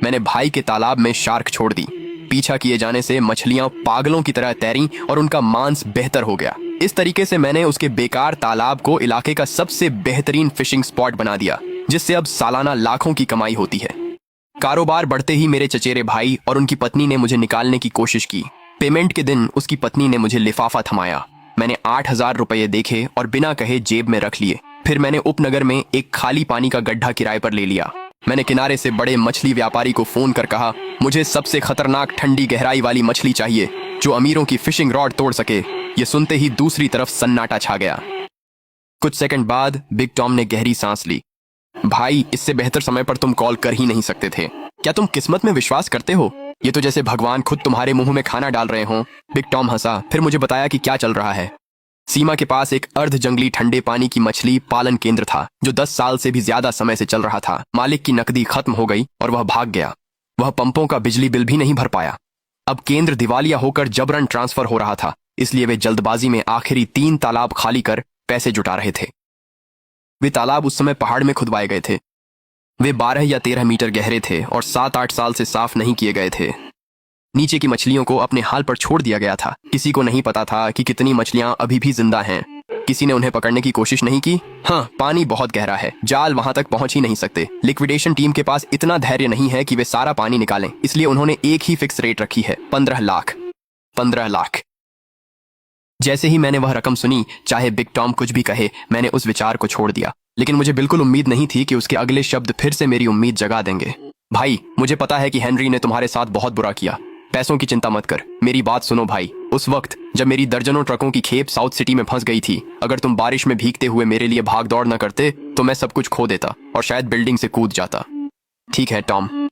मैंने भाई के तालाब में शार्क छोड़ दी। पीछा किए जाने से मछलियां पागलों की तरह तैरीं और उनका मांस बेहतर हो गया। इस तरीके से मैंने उसके बेकार तालाब को इलाके का सबसे बेहतरीन फिशिंग स्पॉट बना दिया, जिससे अब सालाना लाखों की कमाई होती है। कारोबार बढ़ते ही मेरे चचेरे भाई और उनकी पत्नी ने मुझे निकालने की कोशिश की। पेमेंट के दिन उसकी पत्नी ने मुझे लिफाफा थमाया। मैंने 8,000 रुपये देखे और बिना कहे जेब में रख लिए। फिर मैंने उपनगर में एक खाली पानी का गड्ढा किराए पर ले लिया। मैंने किनारे से बड़े मछली व्यापारी को फोन कर कहा, मुझे सबसे खतरनाक ठंडी गहराई वाली मछली चाहिए जो अमीरों की फिशिंग रॉड तोड़ सके। ये सुनते ही दूसरी तरफ सन्नाटा छा गया। कुछ सेकंड बाद बिग टॉम ने गहरी सांस ली। भाई, इससे बेहतर समय पर तुम कॉल कर ही नहीं सकते थे। क्या तुम किस्मत में विश्वास करते हो? ये तो जैसे भगवान खुद तुम्हारे मुंह में खाना डाल रहे हों। बिग टॉम हंसा, फिर मुझे बताया कि क्या चल रहा है। सीमा के पास एक अर्ध जंगली ठंडे पानी की मछली पालन केंद्र था जो 10 साल से भी ज्यादा समय से चल रहा था। मालिक की नकदी खत्म हो गई और वह भाग गया। वह पंपों का बिजली बिल भी नहीं भर पाया। अब केंद्र दिवालिया होकर जबरन ट्रांसफर हो रहा था, इसलिए वे जल्दबाजी में आखिरी 3 तालाब खाली कर पैसे जुटा रहे थे। वे तालाब उस समय पहाड़ में खुदवाए गए थे। वे 12 या 13 मीटर गहरे थे और 7-8 साल से साफ नहीं किए गए थे। नीचे की मछलियों को अपने हाल पर छोड़ दिया गया था। किसी को नहीं पता था कि कितनी मछलियां अभी भी जिंदा हैं। किसी ने उन्हें पकड़ने की कोशिश नहीं की। हाँ, पानी बहुत गहरा है, जाल वहां तक पहुंच ही नहीं सकते। लिक्विडेशन टीम के पास इतना धैर्य नहीं है कि वे सारा पानी निकालें, इसलिए उन्होंने एक ही फिक्स रेट रखी है, 15 लाख। 15 लाख। जैसे ही मैंने वह रकम सुनी, चाहे बिग टॉम कुछ भी कहे, मैंने उस विचार को छोड़ दिया। लेकिन मुझे बिल्कुल उम्मीद नहीं थी कि उसके अगले शब्द फिर से मेरी उम्मीद जगा देंगे। भाई, मुझे पता है कि हेनरी ने तुम्हारे साथ बहुत बुरा किया। पैसों की चिंता मत कर, मेरी बात सुनो भाई। उस वक्त जब मेरी दर्जनों ट्रकों की खेप साउथ सिटी में फंस गई थी, अगर तुम बारिश में भीगते हुए मेरे लिए भाग दौड़ न करते तो मैं सब कुछ खो देता और शायद बिल्डिंग से कूद जाता। ठीक है टॉम,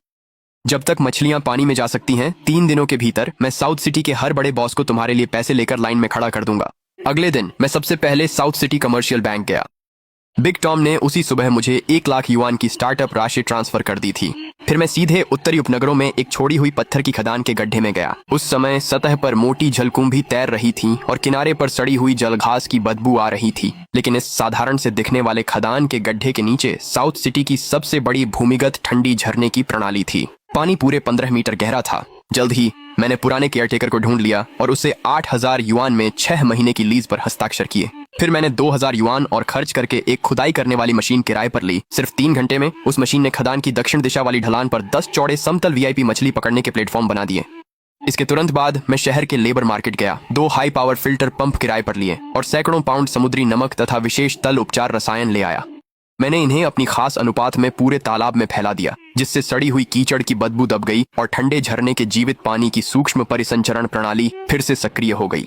जब तक मछलियां पानी में जा सकती हैं, 3 दिनों के भीतर मैं साउथ सिटी के हर बड़े बॉस को तुम्हारे लिए पैसे लेकर लाइन में खड़ा कर दूंगा। अगले दिन मैं सबसे पहले साउथ सिटी कमर्शियल बैंक गया। बिग टॉम ने उसी सुबह मुझे 1 लाख युआन की स्टार्टअप राशि ट्रांसफर कर दी थी। फिर मैं सीधे उत्तरी उपनगरों में एक छोड़ी हुई पत्थर की खदान के गड्ढे में गया। उस समय सतह पर मोटी जलकुंभी तैर रही थी और किनारे पर सड़ी हुई जलघास की बदबू आ रही थी। लेकिन इस साधारण से दिखने वाले खदान के गड्ढे के नीचे साउथ सिटी की सबसे बड़ी भूमिगत ठंडी झरने की प्रणाली थी। पानी पूरे 15 मीटर गहरा था। जल्द ही मैंने पुराने केयरटेकर को ढूंढ लिया और उसे 8,000 युआन में 6 महीने की लीज पर हस्ताक्षर किए। फिर मैंने 2,000 युआन और खर्च करके एक खुदाई करने वाली मशीन किराए पर ली। सिर्फ 3 घंटे में उस मशीन ने खदान की दक्षिण दिशा वाली ढलान पर 10 चौड़े समतल वीआईपी मछली पकड़ने के प्लेटफॉर्म बना दिए। इसके तुरंत बाद मैं शहर के लेबर मार्केट गया, 2 हाई पावर फिल्टर पंप किराए पर लिए और सैकड़ों पाउंड समुद्री नमक तथा विशेष तल उपचार रसायन ले आया। मैंने इन्हें अपनी खास अनुपात में पूरे तालाब में फैला दिया, जिससे सड़ी हुई कीचड़ की बदबू दब गई और ठंडे झरने के जीवित पानी की सूक्ष्म परिसंचरण प्रणाली फिर से सक्रिय हो गई।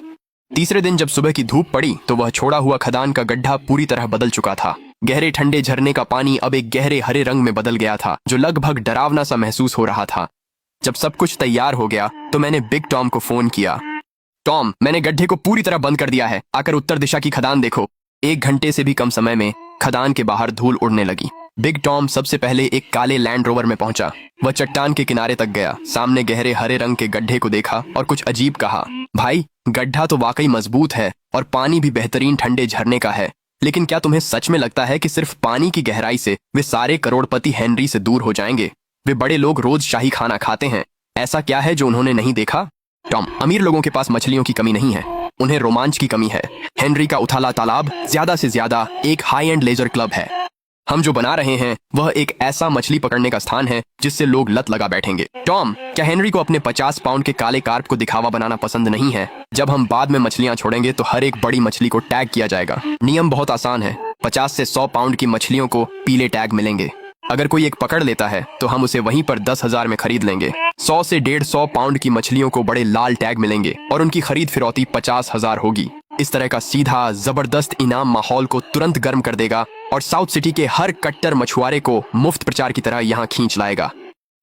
तीसरे दिन जब सुबह की धूप पड़ी तो वह छोड़ा हुआ खदान का गड्ढा पूरी तरह बदल चुका था। गहरे ठंडे झरने का पानी अब एक गहरे हरे रंग में बदल गया था, जो लगभग डरावना सा महसूस हो रहा था। जब सब कुछ तैयार हो गया तो मैंने बिग टॉम को फोन किया। टॉम, मैंने गड्ढे को पूरी तरह बंद कर दिया है, आकर उत्तर दिशा की खदान देखो। 1 घंटे से भी कम समय में खदान के बाहर धूल उड़ने लगी। बिग टॉम सबसे पहले एक काले लैंड रोवर में पहुंचा। वह चट्टान के किनारे तक गया, सामने गहरे हरे रंग के गड्ढे को देखा और कुछ अजीब कहा। भाई, गड्ढा तो वाकई मजबूत है और पानी भी बेहतरीन ठंडे झरने का है, लेकिन क्या तुम्हें सच में लगता है कि सिर्फ पानी की गहराई से वे सारे करोड़पति हेनरी से दूर हो जाएंगे? वे बड़े लोग रोज शाही खाना खाते हैं, ऐसा क्या है जो उन्होंने नहीं देखा? टॉम, अमीर लोगों के पास मछलियों की कमी नहीं है, उन्हें रोमांच की कमी है। हेनरी का उथाला तालाब ज्यादा से ज्यादा एक हाई एंड लेजर क्लब है। हम जो बना रहे हैं वह एक ऐसा मछली पकड़ने का स्थान है जिससे लोग लत लगा बैठेंगे। टॉम, क्या हेनरी को अपने 50 पाउंड के काले कार्प को दिखावा बनाना पसंद नहीं है? जब हम बाद में मछलियां छोड़ेंगे तो हर एक बड़ी मछली को टैग किया जाएगा। नियम बहुत आसान है, 50 से 100 पाउंड की मछलियों को पीले टैग मिलेंगे। अगर कोई एक पकड़ लेता है तो हम उसे वहीं पर 10,000 में खरीद लेंगे। 100 से 150 पाउंड की मछलियों को बड़े लाल टैग मिलेंगे और उनकी खरीद फिरौती 50,000 होगी। इस तरह का सीधा जबरदस्त इनाम माहौल को तुरंत गर्म कर देगा और साउथ सिटी के हर कट्टर मछुआरे को मुफ्त प्रचार की तरह यहाँ खींच लाएगा।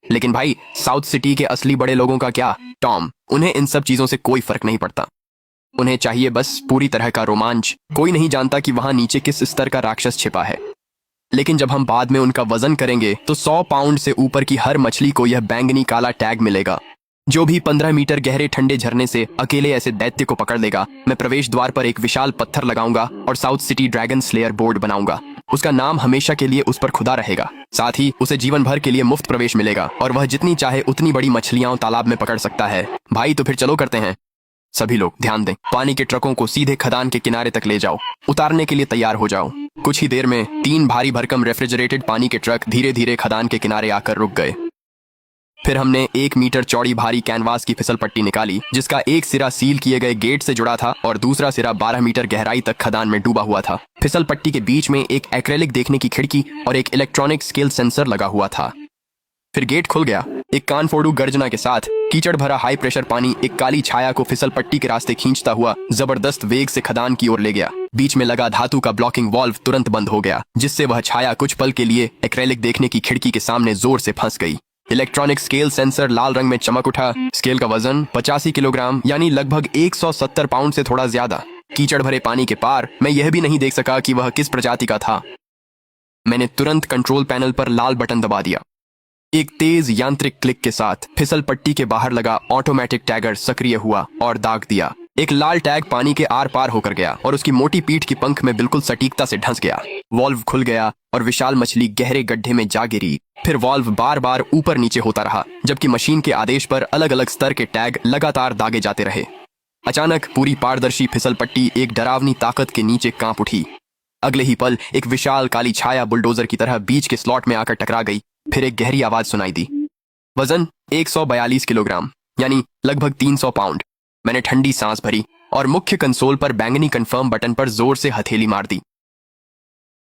लेकिन भाई, साउथ सिटी के असली बड़े लोगों का क्या? टॉम, उन्हें इन सब चीजों से कोई फर्क नहीं पड़ता। उन्हें चाहिए बस पूरी तरह का रोमांच। कोई नहीं जानता कि वहां नीचे किस स्तर का राक्षस छिपा है। लेकिन जब हम बाद में उनका वजन करेंगे तो 100 पाउंड से ऊपर की हर मछली को यह बैंगनी काला टैग मिलेगा। जो भी 15 मीटर गहरे ठंडे झरने से अकेले ऐसे दैत्य को पकड़ लेगा, मैं प्रवेश द्वार पर एक विशाल पत्थर लगाऊंगा और south city dragon slayer board बनाऊंगा। उसका नाम हमेशा के लिए उस पर खुदा रहेगा। साथ ही उसे जीवन भर के लिए मुफ्त प्रवेश मिलेगा और वह जितनी चाहे उतनी बड़ी मछलियां तालाब में पकड़ सकता है। भाई तो फिर चलो करते हैं। सभी लोग ध्यान दें, पानी के ट्रकों को सीधे खदान के किनारे तक ले जाओ। उतारने के लिए तैयार हो जाओ। कुछ ही देर में 3 भारी भरकम रेफ्रिजरेटेड पानी के ट्रक धीरे धीरे खदान के किनारे आकर रुक गए। फिर हमने 1 मीटर चौड़ी भारी कैनवास की फिसल पट्टी निकाली, जिसका एक सिरा सील किए गए गेट से जुड़ा था और दूसरा सिरा 12 मीटर गहराई तक खदान में डूबा हुआ था। फिसल पट्टी के बीच में एक एक्रेलिक देखने की खिड़की और एक इलेक्ट्रॉनिक स्केल सेंसर लगा हुआ था। फिर गेट खुल गया। एक कान फोड़ू गर्जना के साथ कीचड़ भरा हाई प्रेशर पानी एक काली छाया को फिसल पट्टी के रास्ते खींचता हुआ जबरदस्त वेग से खदान की ओर ले गया। बीच में लगा धातु का ब्लॉकिंग वाल्व तुरंत बंद हो गया, जिससे वह छाया कुछ पल के लिए एक्रेलिक देखने की खिड़की के सामने जोर से फंस गई। इलेक्ट्रॉनिक स्केल सेंसर लाल रंग में चमक उठा। स्केल का वजन 85 किलोग्राम यानी लगभग 170 पाउंड से थोड़ा ज्यादा। कीचड़ भरे पानी के पार मैं यह भी नहीं देख सका कि वह किस प्रजाति का था। मैंने तुरंत कंट्रोल पैनल पर लाल बटन दबा दिया। एक तेज यांत्रिक क्लिक के साथ फिसल पट्टी के बाहर लगा ऑटोमेटिक टैगर सक्रिय हुआ और दाग दिया। एक लाल टैग पानी के आर पार होकर गया और उसकी मोटी पीठ की पंख में बिल्कुल सटीकता से ढंस गया। वॉल्व खुल गया और विशाल मछली गहरे गड्ढे में जा गिरी। फिर वॉल्व बार बार ऊपर नीचे होता रहा, जबकि मशीन के आदेश पर अलग अलग स्तर के टैग लगातार दागे जाते रहे। अचानक पूरी पारदर्शी फिसल पट्टी एक डरावनी ताकत के नीचे कांप उठी। अगले ही पल एक विशाल काली छाया बुलडोजर की तरह बीच के स्लॉट में आकर टकरा गई। फिर एक गहरी आवाज सुनाई दी। वजन 142 किलोग्राम यानी लगभग 300 पाउंड। मैंने ठंडी सांस भरी और मुख्य कंसोल पर बैंगनी कंफर्म बटन पर जोर से हथेली मार दी।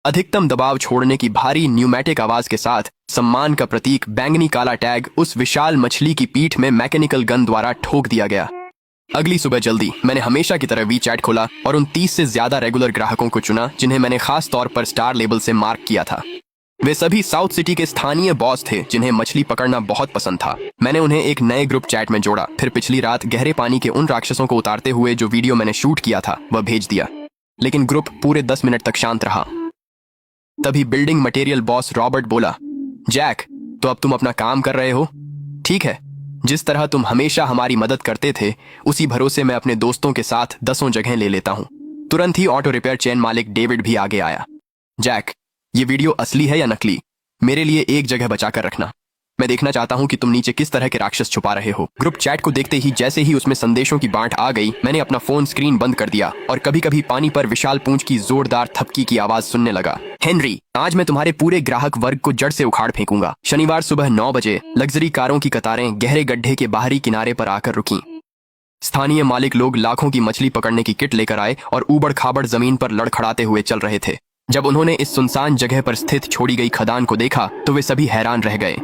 अधिकतम दबाव छोड़ने की भारी न्यूमैटिक आवाज के साथ सम्मान का प्रतीक बैंगनी काला टैग उस विशाल मछली की पीठ में मैकेनिकल गन द्वारा ठोक दिया गया। अगली सुबह जल्दी मैंने हमेशा की तरह वी चैट खोला और उन 30 से ज्यादा रेगुलर ग्राहकों को चुना जिन्हें मैंने खास तौर पर स्टार लेबल से मार्क किया था। वे सभी साउथ सिटी के स्थानीय बॉस थे जिन्हें मछली पकड़ना बहुत पसंद था। मैंने उन्हें एक नए ग्रुप चैट में जोड़ा। फिर पिछली रात गहरे पानी के उन राक्षसों को उतारते हुए जो वीडियो मैंने शूट किया था वह भेज दिया, लेकिन ग्रुप पूरे 10 मिनट तक शांत रहा। तभी बिल्डिंग मटेरियल बॉस रॉबर्ट बोला, जैक, तो अब तुम अपना काम कर रहे हो? ठीक है, जिस तरह तुम हमेशा हमारी मदद करते थे उसी भरोसे मैं अपने दोस्तों के साथ 10 जगह ले लेता हूँ। तुरंत ही ऑटो रिपेयर चेन मालिक डेविड भी आगे आया। जैक, ये वीडियो असली है या नकली? मेरे लिए एक जगह बचा कर रखना। मैं देखना चाहता हूँ कि तुम नीचे किस तरह के राक्षस छुपा रहे हो। ग्रुप चैट को देखते ही जैसे ही उसमें संदेशों की बांट आ गई, मैंने अपना फोन स्क्रीन बंद कर दिया और कभी कभी पानी पर विशाल पूंछ की जोरदार थपकी की आवाज सुनने लगा। हेनरी, आज मैं तुम्हारे पूरे ग्राहक वर्ग को जड़ से उखाड़ फेंकूंगा। शनिवार सुबह 9 बजे लग्जरी कारों की कतारें गहरे गड्ढे के बाहरी किनारे पर आकर रुकी। स्थानीय मालिक लोग लाखों की मछली पकड़ने की किट लेकर आए और ऊबड़ खाबड़ जमीन पर लड़खड़ाते हुए चल रहे थे। जब उन्होंने इस सुनसान जगह पर स्थित छोड़ी गई खदान को देखा तो वे सभी हैरान रह गए।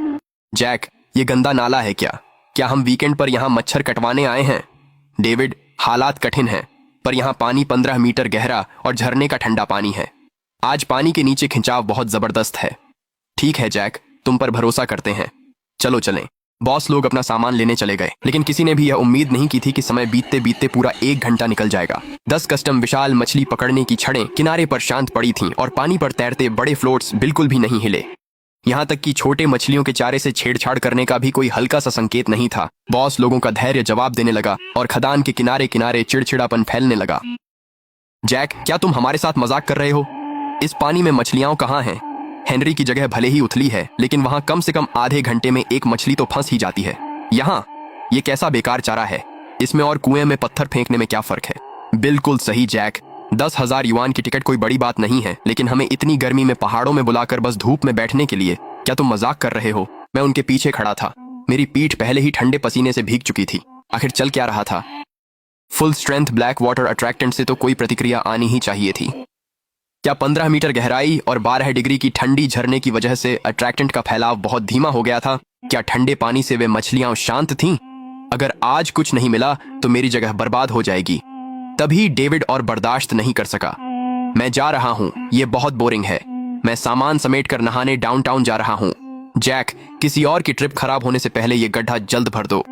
जैक, ये गंदा नाला है क्या? क्या हम वीकेंड पर यहाँ मच्छर कटवाने आए हैं? डेविड, हालात कठिन हैं, पर यहाँ पानी 15 मीटर गहरा और झरने का ठंडा पानी है। आज पानी के नीचे खिंचाव बहुत जबरदस्त है। ठीक है जैक, तुम पर भरोसा करते हैं। चलो चलें। बॉस लोग अपना सामान लेने चले गए, लेकिन किसी ने भी यह उम्मीद नहीं की थी कि समय बीतते बीतते पूरा 1 घंटा निकल जाएगा। 10 कस्टम विशाल मछली पकड़ने की छड़ें किनारे पर शांत पड़ी थीं और पानी पर तैरते बड़े फ्लोट्स बिल्कुल भी नहीं हिले। यहाँ तक कि छोटे मछलियों के चारे से छेड़छाड़ करने का भी कोई हल्का सा संकेत नहीं था। बॉस लोगों का धैर्य जवाब देने लगा और खदान के किनारे किनारे चिड़चिड़ापन फैलने लगा। जैक, क्या तुम हमारे साथ मजाक कर रहे हो? इस पानी में मछलियां कहाँ हैं? हेनरी की जगह भले ही उथली है, लेकिन वहां कम से कम आधे घंटे में एक मछली तो फंस ही जाती है। यहाँ ये कैसा बेकार चारा है? इसमें और कुएं में पत्थर फेंकने में क्या फर्क है? बिल्कुल सही जैक, 10,000 युआन की टिकट कोई बड़ी बात नहीं है, लेकिन हमें इतनी गर्मी में पहाड़ों में बुलाकर बस धूप में बैठने के लिए? क्या तुम मजाक कर रहे हो? मैं उनके पीछे खड़ा था। मेरी पीठ पहले ही ठंडे पसीने से भीग चुकी थी। आखिर चल क्या रहा था? Full strength black water attractant से तो कोई प्रतिक्रिया आनी ही चाहिए थी। क्या 15 मीटर गहराई और 12 डिग्री की ठंडी झरने की वजह से अट्रैक्टेंट का फैलाव बहुत धीमा हो गया था? क्या ठंडे पानी से वे मछलियां शांत थीं? अगर आज कुछ नहीं मिला तो मेरी जगह बर्बाद हो जाएगी। तभी डेविड और बर्दाश्त नहीं कर सका। मैं जा रहा हूँ, ये बहुत बोरिंग है। मैं सामान समेट कर नहाने डाउनटाउन जा रहा हूँ। जैक, किसी और की ट्रिप खराब होने से पहले ये गड्ढा जल्द भर दो।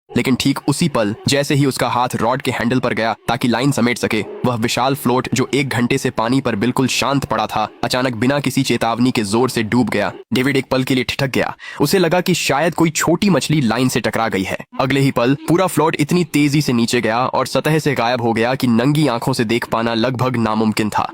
लेकिन ठीक उसी पल जैसे ही उसका हाथ रॉड के हैंडल पर गया ताकि लाइन समेट सके, वह विशाल फ्लोट जो 1 घंटे से पानी पर बिल्कुल शांत पड़ा था, अचानक बिना किसी चेतावनी के जोर से डूब गया। डेविड एक पल के लिए ठिठक गया। उसे लगा कि शायद कोई छोटी मछली लाइन से टकरा गई है। अगले ही पल पूरा फ्लोट इतनी तेजी से नीचे गया और सतह से गायब हो गया कि नंगी आंखों से देख पाना लगभग नामुमकिन था।